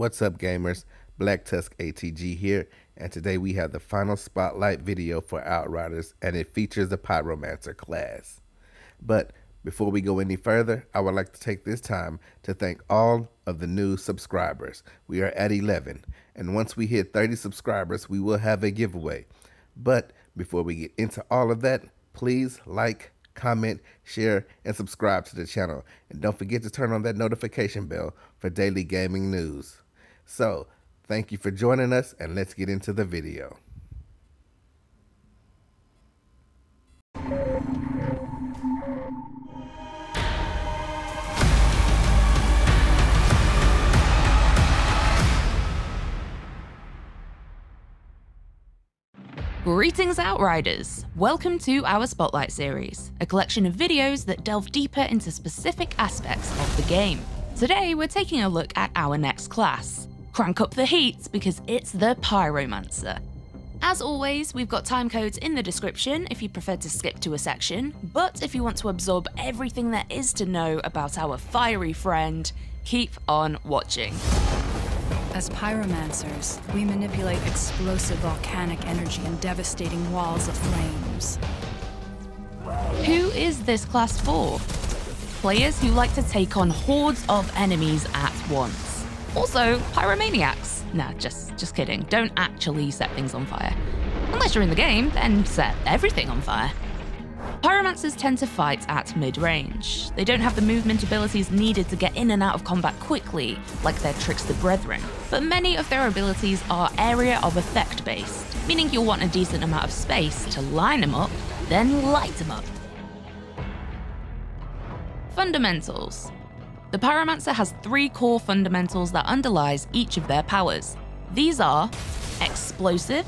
What's up, gamers? BlackTuskATG here, and today we have the final spotlight video for Outriders, and it features the Pyromancer class. But before we go any further, I would like to take this time to thank all of the new subscribers. We are at 11, and once we hit 30 subscribers, we will have a giveaway. But before we get into all of that, please like, comment, share, and subscribe to the channel. And don't forget to turn on that notification bell for daily gaming news. So, thank you for joining us, and let's get into the video. Greetings, Outriders! Welcome to our Spotlight series, a collection of videos that delve deeper into specific aspects of the game. Today, we're taking a look at our next class. Crank up the heat because it's the Pyromancer. As always, we've got time codes in the description if you prefer to skip to a section, but if you want to absorb everything there is to know about our fiery friend, keep on watching. As pyromancers, we manipulate explosive volcanic energy and devastating walls of flames. Who is this class for? Players who like to take on hordes of enemies at once. Also, pyromaniacs. Nah, just kidding. Don't actually set things on fire. Unless you're in the game, then set everything on fire. Pyromancers tend to fight at mid-range. They don't have the movement abilities needed to get in and out of combat quickly, like their Trickster brethren, but many of their abilities are area of effect based, meaning you'll want a decent amount of space to line them up, then light them up. Fundamentals. The Pyromancer has 3 core fundamentals that underlies each of their powers. These are Explosive,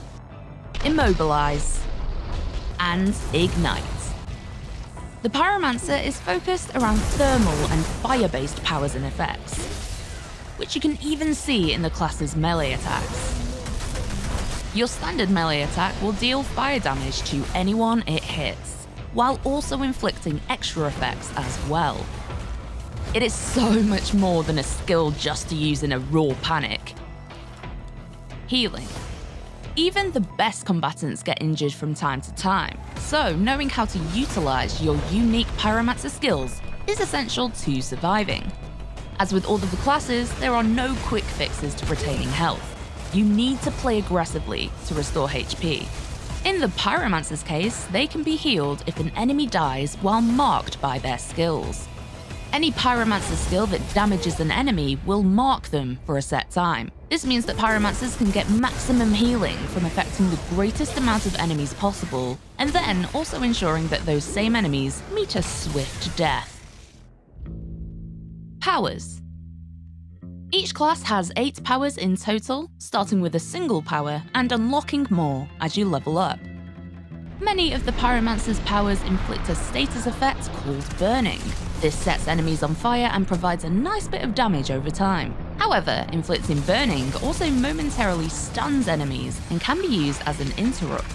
Immobilize, and Ignite. The Pyromancer is focused around thermal and fire-based powers and effects, which you can even see in the class's melee attacks. Your standard melee attack will deal fire damage to anyone it hits, while also inflicting extra effects as well. It is so much more than a skill just to use in a raw panic. Healing. Even the best combatants get injured from time to time, so knowing how to utilize your unique Pyromancer skills is essential to surviving. As with all of the classes, there are no quick fixes to retaining health. You need to play aggressively to restore HP. In the Pyromancer's case, they can be healed if an enemy dies while marked by their skills. Any Pyromancer skill that damages an enemy will mark them for a set time. This means that Pyromancers can get maximum healing from affecting the greatest amount of enemies possible, and then also ensuring that those same enemies meet a swift death. Powers. Each class has 8 powers in total, starting with a single power and unlocking more as you level up. Many of the Pyromancer's powers inflict a status effect called Burning. This sets enemies on fire and provides a nice bit of damage over time. However, inflicting Burning also momentarily stuns enemies and can be used as an interrupt.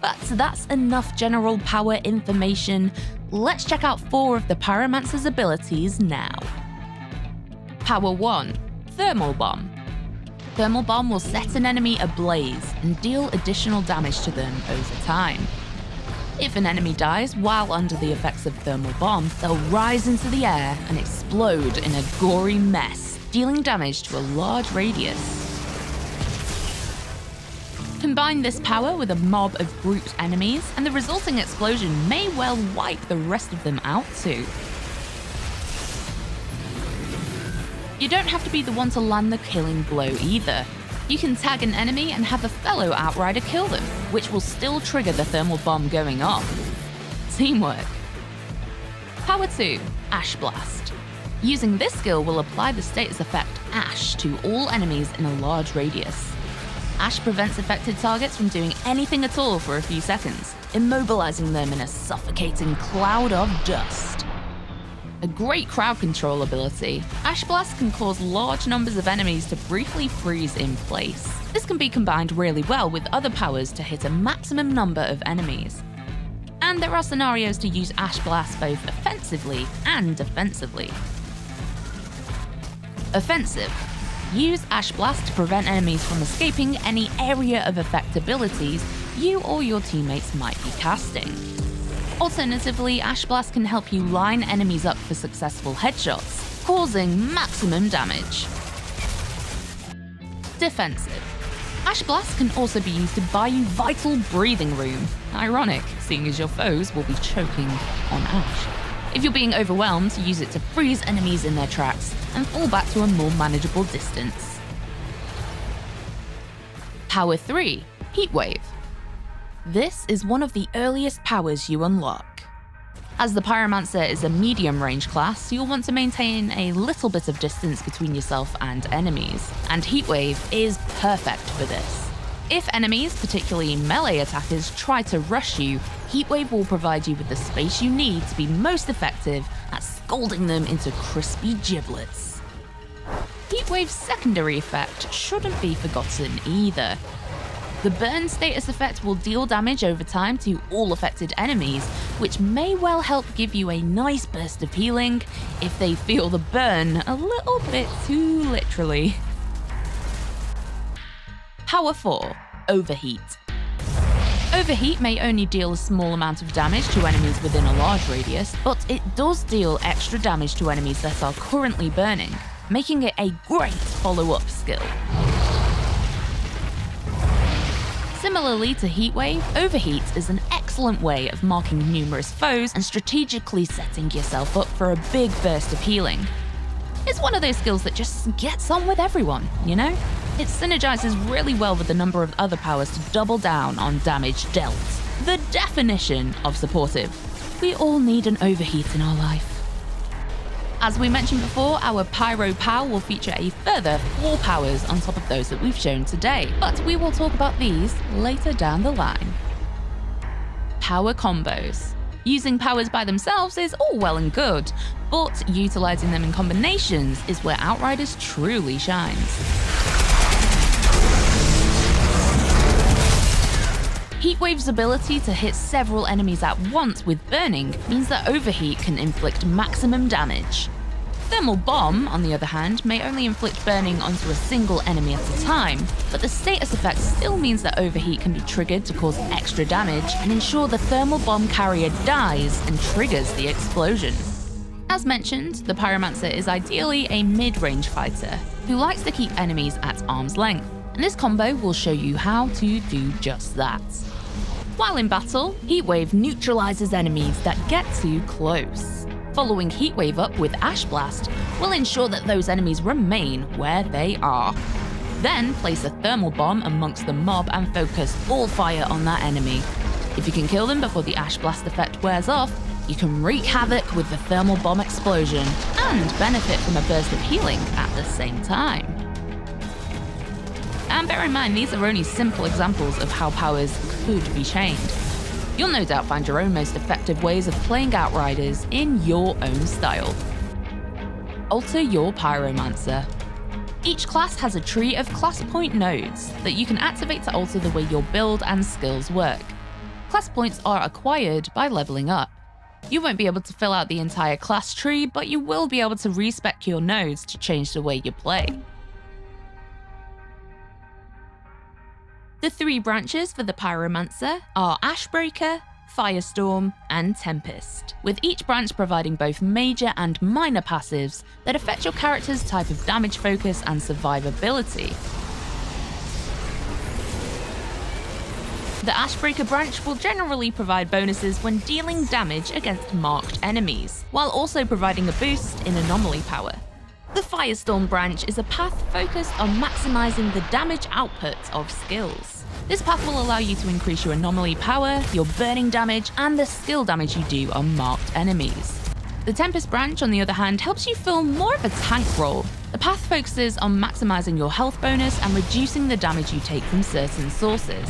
But that's enough general power information. Let's check out 4 of the Pyromancer's abilities now. Power 1. Thermal Bomb. Thermal Bomb will set an enemy ablaze and deal additional damage to them over time. If an enemy dies while under the effects of Thermal Bomb, they'll rise into the air and explode in a gory mess, dealing damage to a large radius. Combine this power with a mob of grouped enemies, and the resulting explosion may well wipe the rest of them out too. You don't have to be the one to land the killing blow either. You can tag an enemy and have a fellow Outrider kill them, which will still trigger the thermal bomb going off. Teamwork. Power 2. Ash Blast. Using this skill will apply the status effect Ash to all enemies in a large radius. Ash prevents affected targets from doing anything at all for a few seconds, immobilizing them in a suffocating cloud of dust. A great crowd control ability, Ash Blast can cause large numbers of enemies to briefly freeze in place. This can be combined really well with other powers to hit a maximum number of enemies. And there are scenarios to use Ash Blast both offensively and defensively. Offensive. Use Ash Blast to prevent enemies from escaping any area of effect abilities you or your teammates might be casting. Alternatively, Ash Blast can help you line enemies up for successful headshots, causing maximum damage. Defensive. Ash Blast can also be used to buy you vital breathing room. Ironic, seeing as your foes will be choking on Ash. If you're being overwhelmed, use it to freeze enemies in their tracks and fall back to a more manageable distance. Power 3. Heatwave. This is one of the earliest powers you unlock. As the Pyromancer is a medium-range class, you'll want to maintain a little bit of distance between yourself and enemies, and Heatwave is perfect for this. If enemies, particularly melee attackers, try to rush you, Heatwave will provide you with the space you need to be most effective at scalding them into crispy giblets. Heatwave's secondary effect shouldn't be forgotten either. The burn status effect will deal damage over time to all affected enemies, which may well help give you a nice burst of healing if they feel the burn a little bit too literally. Power 4. Overheat. Overheat may only deal a small amount of damage to enemies within a large radius, but it does deal extra damage to enemies that are currently burning, making it a great follow-up skill. Similarly to Heatwave, Overheat is an excellent way of marking numerous foes and strategically setting yourself up for a big burst of healing. It's one of those skills that just gets on with everyone, you know? It synergizes really well with a number of other powers to double down on damage dealt. The definition of supportive. We all need an Overheat in our life. As we mentioned before, our Pyro Pow will feature a further 4 powers on top of those that we've shown today, but we will talk about these later down the line. Power combos. Using powers by themselves is all well and good, but utilizing them in combinations is where Outriders truly shines. Heatwave's ability to hit several enemies at once with burning means that Overheat can inflict maximum damage. Thermal Bomb, on the other hand, may only inflict burning onto a single enemy at a time, but the status effect still means that Overheat can be triggered to cause extra damage and ensure the Thermal Bomb carrier dies and triggers the explosion. As mentioned, the Pyromancer is ideally a mid-range fighter who likes to keep enemies at arm's length, and this combo will show you how to do just that. While in battle, Heatwave neutralizes enemies that get too close. Following Heatwave up with Ash Blast will ensure that those enemies remain where they are. Then place a Thermal Bomb amongst the mob and focus all fire on that enemy. If you can kill them before the Ash Blast effect wears off, you can wreak havoc with the Thermal Bomb explosion and benefit from a burst of healing at the same time. And bear in mind, these are only simple examples of how powers could be chained. You'll no doubt find your own most effective ways of playing Outriders in your own style. Alter your Pyromancer. Each class has a tree of class point nodes that you can activate to alter the way your build and skills work. Class points are acquired by leveling up. You won't be able to fill out the entire class tree, but you will be able to respec your nodes to change the way you play. The 3 branches for the Pyromancer are Ashbreaker, Firestorm, and Tempest, with each branch providing both major and minor passives that affect your character's type of damage focus and survivability. The Ashbreaker branch will generally provide bonuses when dealing damage against marked enemies, while also providing a boost in anomaly power. The Firestorm branch is a path focused on maximizing the damage output of skills. This path will allow you to increase your anomaly power, your burning damage, and the skill damage you do on marked enemies. The Tempest branch, on the other hand, helps you fill more of a tank role. The path focuses on maximizing your health bonus and reducing the damage you take from certain sources.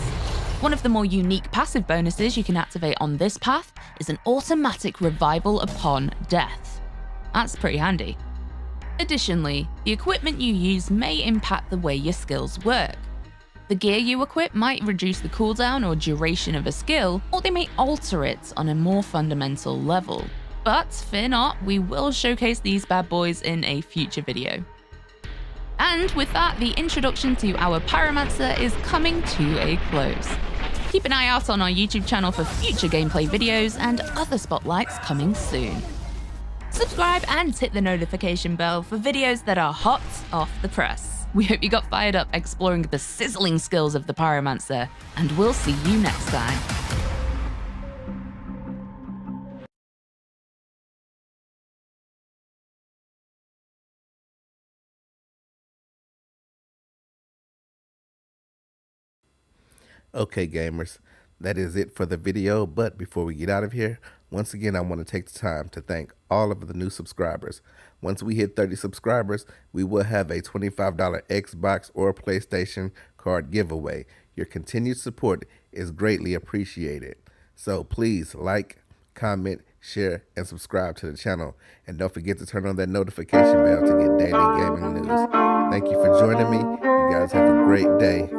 One of the more unique passive bonuses you can activate on this path is an automatic revival upon death. That's pretty handy. Additionally, the equipment you use may impact the way your skills work. The gear you equip might reduce the cooldown or duration of a skill, or they may alter it on a more fundamental level. But fear not, we will showcase these bad boys in a future video. And with that, the introduction to our Pyromancer is coming to a close. Keep an eye out on our YouTube channel for future gameplay videos and other spotlights coming soon. Subscribe and hit the notification bell for videos that are hot off the press. We hope you got fired up exploring the sizzling skills of the Pyromancer, and we'll see you next time. Okay, gamers, that is it for the video. But before we get out of here, once again, I want to take the time to thank all of the new subscribers. Once we hit 30 subscribers, we will have a $25 Xbox or PlayStation card giveaway. Your continued support is greatly appreciated. So please like, comment, share, and subscribe to the channel. And don't forget to turn on that notification bell to get daily gaming news. Thank you for joining me. You guys have a great day.